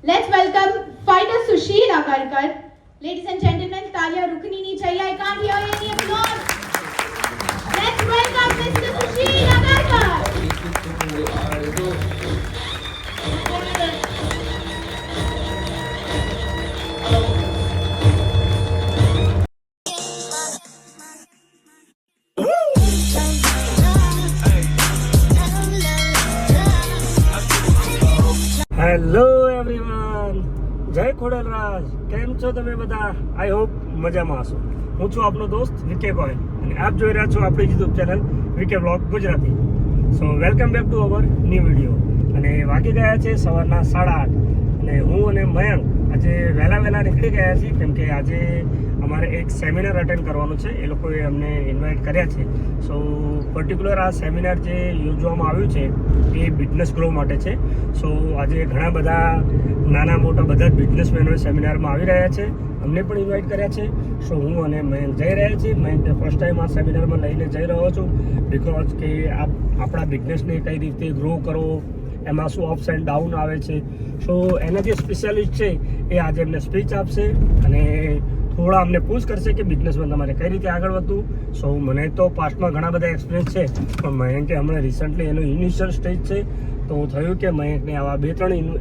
Let's welcome fighter Sushil Agarkar. Ladies and gentlemen, तालियां रुकनी नहीं चाहिए. I can't hear any applause. Let's welcome Mr. Sushil Agarkar. Hello everyone, જય ખોડલરાજ. કેમ છો તમે બધા? આઈ હોપ મજામાં હશો. હું છું આપનો દોસ્ત વિકે ગોયલ અને આપ જોઈ રહ્યા છો આપણી YouTube channel Vike blog Gujarati. So welcome back to our new video. અને વાગી ગયા છે સવારના 8:30 અને હું અને મયંક આજે વહેલા નીકળી ગયા છીએ કેમ કે આજે અમારે એક સેમિનાર અટેન્ડ કરવાનું છે. એ લોકોએ અમને ઇન્વાઇટ કર્યા છે. સો પર્ટિક્યુલર આ સેમિનાર જે યોજવામાં આવ્યું છે એ બિઝનેસ ગ્રો માટે છે. સો આજે ઘણા બધા નાના મોટા બધા જ બિઝનેસમેનો સેમિનારમાં આવી રહ્યા છે. અમને પણ ઇન્વાઇટ કર્યા છે. સો હું અને મયંક જઈ રહ્યા છીએ. મયંકને ફર્સ્ટ ટાઈમ આ સેમિનારમાં લઈને જઈ રહ્યો છું બિકોઝ કે આપણા બિઝનેસને કઈ રીતે ગ્રો કરવો, એમાં શું અપ્સ એન્ડ ડાઉન આવે છે. સો એના જે સ્પેશિયાલિસ્ટ છે એ આજે એમને સ્પીચ આપશે અને થોડા અમને પૂછ કરશે કે બિઝનેસમાં તમારે કઈ રીતે આગળ વધવું. સો મને તો પાસ્ટમાં ઘણા બધા એક્સપિરિયન્સ છે પણ મયંકે હમણાં રિસન્ટલી એનો ઇનિશિયલ સ્ટેજ છે તો થયું કે મયંકને આવા 2-3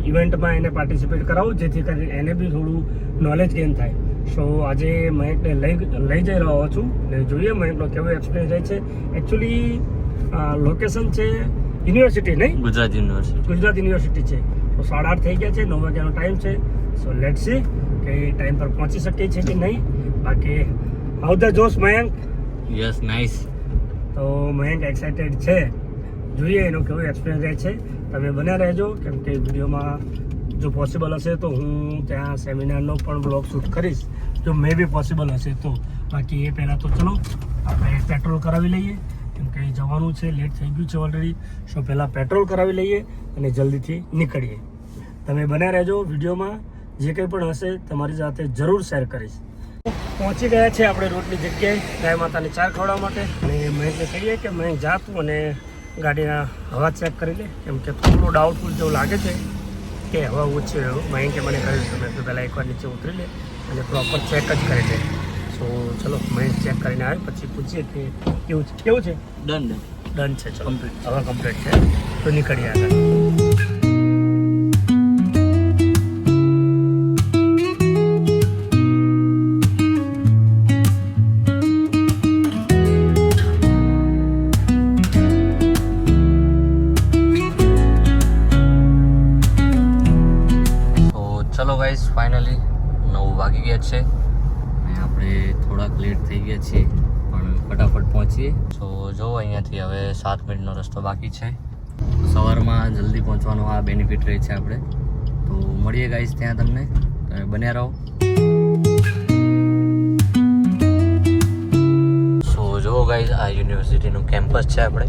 ઇવેન્ટમાં એને પાર્ટિસિપેટ કરાવું જેથી કરીને એને બી થોડું નોલેજ ગેઇન થાય. સો આજે મયંકને લઈ જઈ રહ્યો છું અને જોઈએ મયંકનો કેવો એક્સપિરિયન્સ રહે છે. એકચ્યુઅલી લોકેશન છે યુનિવર્સિટી, નહીં ગુજરાત યુનિવર્સિટી છે. તો 8:30 થઈ ગયા છે, 9 વાગ્યાનો ટાઈમ છે. સો લેટ્સ સી કે ટાઈમ પર પહોંચી શકીએ છીએ કે નહીં. બાકી how the Josh Mayank? Yes, nice. તો મયંક એક્સાઇટેડ છે. જોઈએ એનો કેવો એક્સપિરિયન્સ રહે છે. તમે બન્યા રહેજો કેમ કે વિડીયોમાં જો પોસિબલ હશે તો હું ત્યાં સેમિનારનો પણ બ્લોગ શૂટ કરીશ જો મે બી પોસિબલ હશે તો. બાકી એ પહેલાં તો ચલો આપણે પેટ્રોલ કરાવી લઈએ કેમ કે જવાનું છે, લેટ થઈ ગયું છે ઓલરેડી. સો પહેલાં પેટ્રોલ કરાવી લઈએ અને જલ્દીથી નીકળીએ. તમે બન્યા રહેજો વિડીયોમાં. જે કંઈ પણ હશે તમારી સાથે જરૂર શેર કરીશ. પહોંચી ગયા છે આપણે રોડની જગ્યાએ ગાય માતાને ચાર ખવડાવવા માટે. અને મહેકને કહીએ કે મહેક જાતું અને ગાડીના હવા ચેક કરી લે કેમ કે થોડું ડાઉટફુલ જેવું લાગે છે કે હવા ઓછી એવું મહેકે મને કહ્યું છે. મેં તો પહેલાં એકવાર નીચે ઉતરી લે અને પ્રોપર ચેક જ કરી લે. સો ચલો મહેક ચેક કરીને આવે પછી પૂછીએ કે કેવું છે. ડન છે. ચલો હવે કમ્પ્લીટ છે તો નીકળીએ આગળ. ચલો ગાઈસ, ફાઇનલી 9 વાગી ગયા છે અને આપણે થોડાક લેટ થઈ ગયા છીએ પણ ફટાફટ પહોંચીએ. સો જો અહીંયાથી હવે 7 મિનિટનો રસ્તો બાકી છે. સવારમાં જલ્દી પહોંચવાનો આ બેનિફિટ રહે છે આપણે. તો મળીએ ગાઈસ ત્યાં તમને. તમે બન્યા રહો. સો જો ગાઈસ આ યુનિવર્સિટીનું કેમ્પસ છે આપણે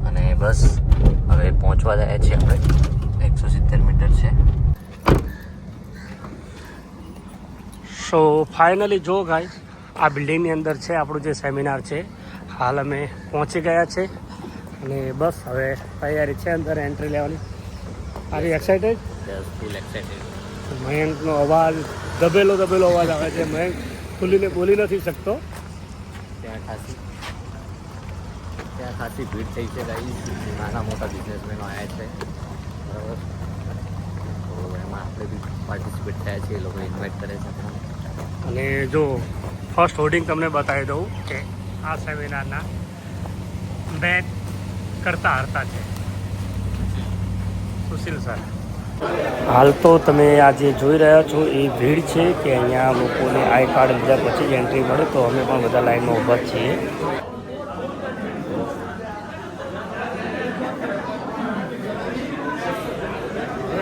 અને બસ હવે પહોંચવા જાય છે આપણે. 170 મીટર છે. સો ફાઇનલી જો ગાઈસ આ બિલ્ડિંગની અંદર છે આપણું જે સેમિનાર છે. હાલ અમે પહોંચી ગયા છે અને બસ હવે તૈયારી છે અંદર એન્ટ્રી લેવાની. Are you excited? Full excited. મયંકનો અવાજ દબેલો અવાજ આવે છે. મયંક ખુલીને બોલી નથી શકતો. ત્યાં ખાસી ભીડ થઈ છે ગાઈસ. નાના મોટા બિઝનેસમેનો આવ્યા છે બરાબર. તો એમાં આપણે બી પાર્ટિસિપેટ થયા છીએ. એ લોકો ઇન્વાઇટ કરે છે અને જો ફર્સ્ટ હોર્ડિંગ તમને બતાવી દઉં કે આ સેમિનારના મેન કરતા હરતા છે સુશીલ સર. હાલ તો તમે આ જે જોઈ રહ્યા છો એ ભીડ છે કે અહીંયા લોકોને આઈ કાર્ડ લીધા પછી જ એન્ટ્રી મળે. તો અમે પણ બધા લાઈનમાં ઊભા જ છીએ.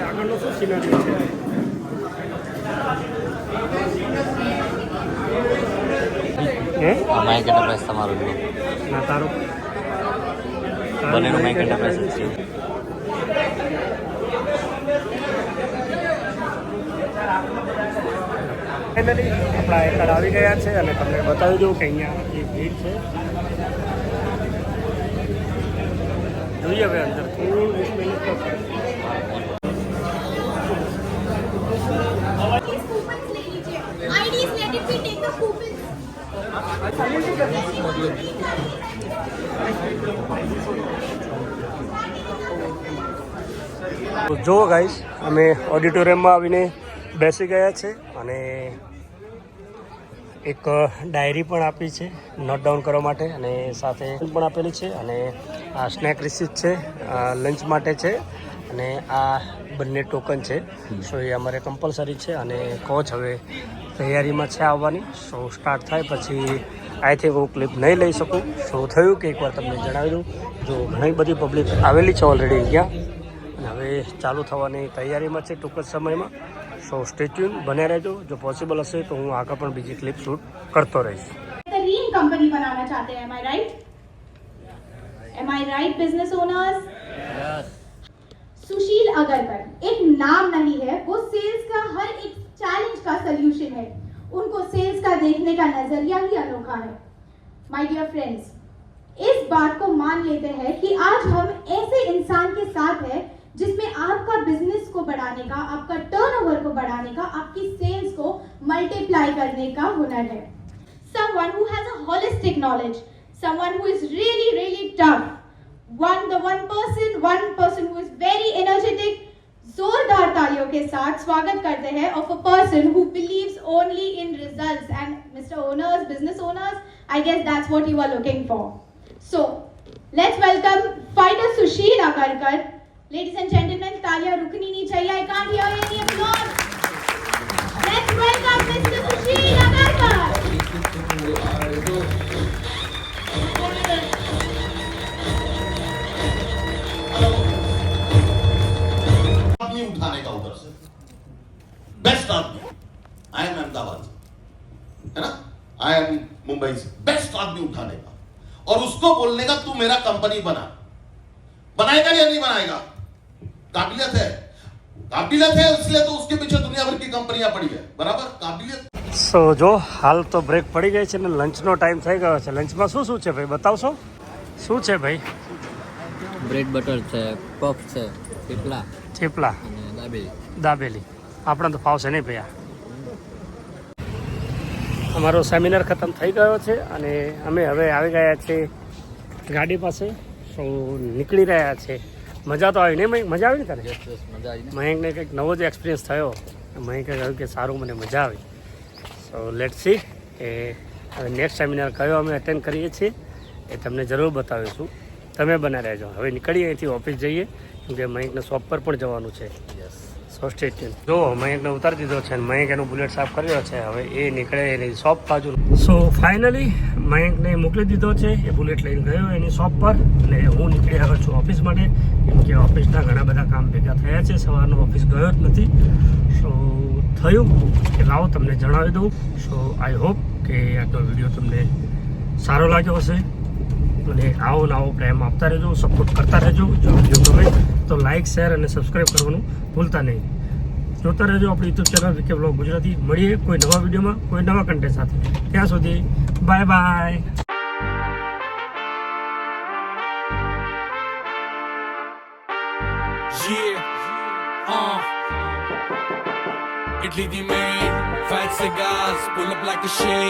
આગળનો શું સિનેરિયો છે? માઇક એન્ટરપ્રાઇઝ તમારું જ ના તારું બંનેનું માઇક એન્ટરપ્રાઇઝ જ છે. ફાઇનલી આપણા એકડ આવી ગયા છે અને તમને બતાવી દઉં કે અહીંયા જે ભીડ છે જોઈએ હવે અંદર થોડું 20 મિનિટ તો તો જો ગાઈસ અમે ઓડિટોરિયમમાં આવીને બેસી ગયા છે અને એક ડાયરી પણ આપી છે નોટ ડાઉન કરવા માટે અને સાથે પણ આપેલી છે અને આ સ્નેક રિસીપ્ટ છે લંચ માટે છે અને આ બંને ટોકન છે સો એ અમારે કમ્પલસરી છે અને કોચ હવે તૈયારીમાં છે આવવાની સો સ્ટાર્ટ થાય પછી આઈ થિંક હું ક્લિપ નહીં લઈ શકું સો થયું કે એકવાર તમને જણાવી દઉં જો ઘણી બધી પબ્લિક આવેલી છે ઓલરેડી અહીંયા અને હવે ચાલુ થવાની તૈયારીમાં છે ટૂંક જ સમયમાં સો સ્ટેચ્યુન બને રહેજો જો પોસિબલ હશે તો હું આગળ પણ બીજી ક્લિપ શૂટ કરતો રહીશ बेहतरीन कंपनी बनाना चाहते हैं, am I right business owners? सुशील अगरकर एक नाम नहीं है, वो सेल्स का हर एक चैलेंज का सलूशन है, उनको सेल्स का देखने का नजरिया ही अनोखा है। माय डियर फ्रेंड्स, इस बात को मान लेते हैं कि आज हम ऐसे इंसान के साथ हैं जिसमें आपका बिजनेस को बढ़ाने का, आपका टर्नओवर को बढ़ाने का, आपकी सेल्स को मल्टीप्लाई करने का हुनर है। Someone who has a holistic knowledge, someone who is really tough, one person who is very energetic। जोरदार तालियों के साथ स्वागत करते हैं of a person who believes only in results and Mr. Owners, business owners, I guess that's what you are looking for। So let's welcome fighter Sushil Agarkar। Ladies and gentlemen, तालियां रुकनी नहीं चाहिए, I can't hear any applause। Let's welcome Mr. Sushil Agarkar। आदमी उठाने का उधर से best आदमी I am Ahmedabad है ना, आई एम मुंबई से बेस्ट आदमी उठाने का और उसको बोलने का तू मेरा कंपनी बनाएगा या नहीं बनाएगा। काबिलियत है इसलिए तो उसके पीछे दुनिया भर की कंपनियां पड़ी है, बराबर काबिलियत। સો જો હાલ તો બ્રેક પડી ગઈ છે ને લંચનો ટાઈમ થઈ ગયો છે લંચમાં શું છે ભાઈ બતાવશો શું છે ભાઈ બ્રેડ બટર છે, પફ છે, થેપલા થેપલા અને દાબેલી. દાબેલી આપણે તો ફાવશે નહીં ભૈયા અમારો સેમિનાર ખતમ થઈ ગયો છે અને અમે હવે આવી ગયા છીએ ગાડી પાસે સો નીકળી રહ્યા છે મજા તો આવી નહીં મજા આવી ને તને મજા આવી ને? મયંકને કંઈક નવો જ એક્સપિરિયન્સ થયો મયંકે કહ્યું કે સારું મને મજા આવી સો લેટ સી કે હવે નેક્સ્ટ સેમિનાર કયો અમે અટેન્ડ કરીએ છીએ એ તમને જરૂર બતાવીશું તમે બના રહેજો હવે નીકળીએ અહીંથી ઓફિસ જઈએ કેમકે મયંકને શોપ પર પણ જવાનું છે સો સ્ટે ટ્યુન જો મયંકને ઉતારી દીધો છે અને મયંક એનું બુલેટ સાફ કર્યો છે હવે એ નીકળે એની શોપ બાજુ સો ફાઇનલી મયંકને મોકલી દીધો છે એ બુલેટ લઈને ગયો એની શોપ પર અને હું નીકળી આવ્યો છું ઓફિસ માટે કેમ કે ઓફિસના ઘણા બધા કામ ભેગા થયા છે સવારનો ઓફિસ ગયો જ નથી સો થયું કે લાવો તમને જણાવી દઉં સો આઈ હોપ કે આજનો વિડીયો તમને સારો લાગ્યો હશે અને આવો નવો પ્રેમ આપતા રહેજો સપોર્ટ કરતા રહેજો જો વિડીયો ગમે તો લાઇક શેર અને સબસ્ક્રાઈબ કરવાનું ભૂલતા નહીં જોતા રહેજો આપણી YouTube channel VK blog Gujarati મળીએ કોઈ નવા વિડીયોમાં કોઈ નવા કન્ટેન્ટ સાથે ત્યાં સુધી bye bye Italy die main, fat cigars, pull up like a shade.